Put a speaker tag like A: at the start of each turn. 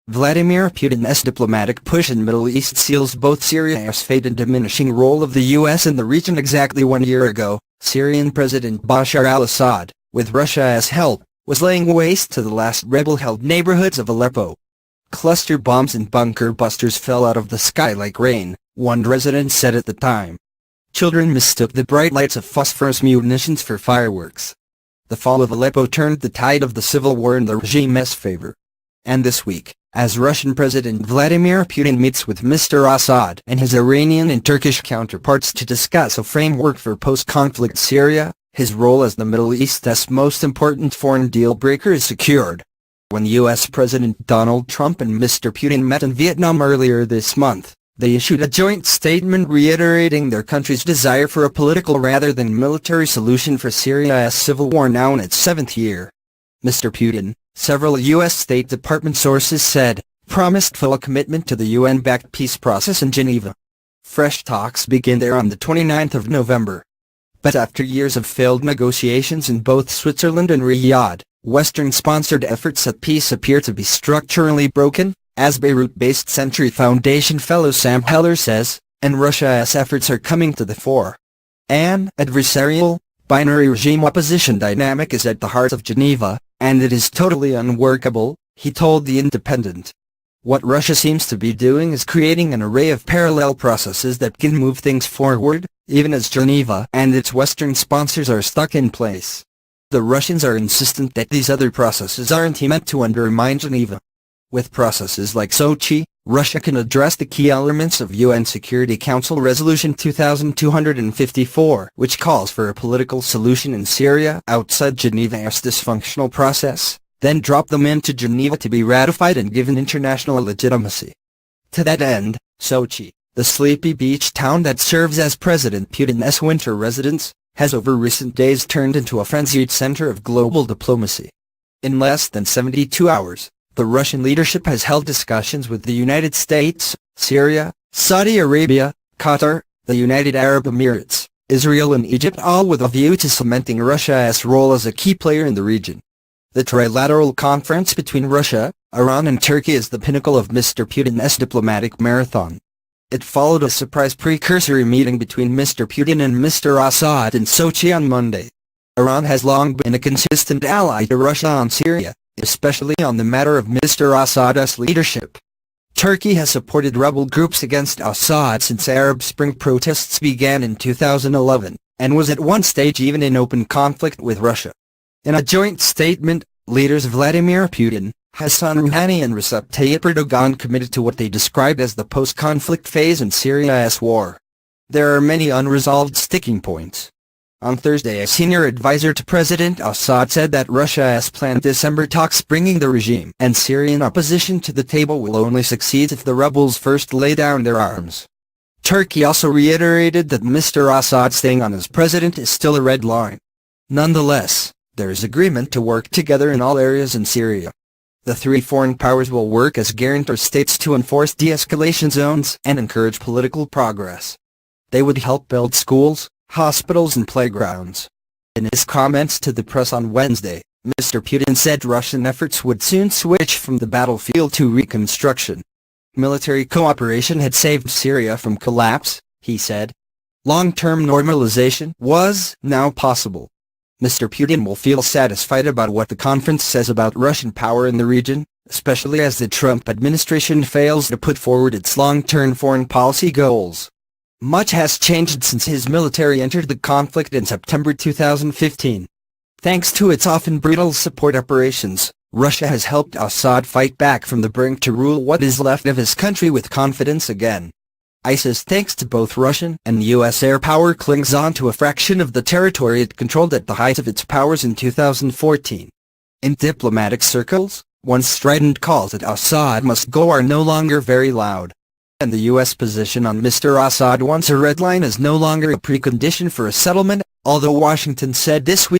A: Vladimir Putin's diplomatic push in Middle East seals both Syria's fate and diminishing role of the U.S. in the region. Exactly 1 year ago, Syrian President Bashar al-Assad, with Russia's help, was laying waste to the last rebel-held neighborhoods of Aleppo. Cluster bombs and bunker busters fell out of the sky like rain, one resident said at the time. Children mistook the bright lights of phosphorus munitions for fireworks. The fall of Aleppo turned the tide of the civil war in the regime's favor. And this week, as Russian President Vladimir Putin meets with Mr. Assad and his Iranian and Turkish counterparts to discuss a framework for post-conflict Syria, his role as the Middle East's most important foreign deal-breaker is secured. When U.S. President Donald Trump and Mr. Putin met in Vietnam earlier this month, they issued a joint statement reiterating their country's desire for a political rather than military solution for Syria's civil war now in its 7th year. Mr. Putin, several U.S. State Department sources said, promised full commitment to the UN-backed peace process in Geneva. Fresh talks begin there on the 29th of November. But after years of failed negotiations in both Switzerland and Riyadh, Western-sponsored efforts at peace appear to be structurally broken, as Beirut-based Century Foundation fellow Sam Heller says, and Russia's efforts are coming to the fore. An adversarial, binary regime opposition dynamic is at the heart of Geneva, and it is totally unworkable, he told The Independent. What Russia seems to be doing is creating an array of parallel processes that can move things forward, even as Geneva and its Western sponsors are stuck in place. The Russians are insistent that these other processes aren't meant to undermine Geneva. With processes like Sochi, Russia can address the key elements of UN Security Council Resolution 2254, which calls for a political solution in Syria outside Geneva's dysfunctional process, then drop them into Geneva to be ratified and given international legitimacy. To that end, Sochi, the sleepy beach town that serves as President Putin's winter residence, has over recent days turned into a frenzied center of global diplomacy. In less than 72 hours, the Russian leadership has held discussions with the United States, Syria, Saudi Arabia, Qatar, the United Arab Emirates, Israel and Egypt, all with a view to cementing Russia's role as a key player in the region. The trilateral conference between Russia, Iran and Turkey is the pinnacle of Mr. Putin's diplomatic marathon. It followed a surprise precursory meeting between Mr. Putin and Mr. Assad in Sochi on Monday. Iran has long been a consistent ally to Russia on Syria, especially on the matter of Mr. Assad's leadership. Turkey has supported rebel groups against Assad since Arab Spring protests began in 2011, and was at one stage even in open conflict with Russia. In a joint statement, leaders Vladimir Putin, Hassan Rouhani and Recep Tayyip Erdogan committed to what they described as the post-conflict phase in Syria's war. There are many unresolved sticking points. On Thursday, a senior advisor to President Assad said that Russia's planned December talks bringing the regime and Syrian opposition to the table will only succeed if the rebels first lay down their arms. Turkey also reiterated that Mr. Assad staying on as president is still a red line. Nonetheless, there is agreement to work together in all areas in Syria. The three foreign powers will work as guarantor states to enforce de-escalation zones and encourage political progress. They would help build schools, hospitals and playgrounds. In his comments to the press on Wednesday, Mr. Putin said Russian efforts would soon switch from the battlefield to reconstruction. Military cooperation had saved Syria from collapse, he said. Long-term normalization was now possible. Mr. Putin will feel satisfied about what the conference says about Russian power in the region, especially as the Trump administration fails to put forward its long-term foreign policy goals. Much has changed since his military entered the conflict in September 2015. Thanks to its often brutal support operations, Russia has helped Assad fight back from the brink to rule what is left of his country with confidence again. ISIS, thanks to both Russian and U.S. air power, clings on to a fraction of the territory it controlled at the height of its powers in 2014. In diplomatic circles, once strident calls that Assad must go are no longer very loud. And the U.S. position on Mr. Assad once a red line is no longer a precondition for a settlement, although Washington said this week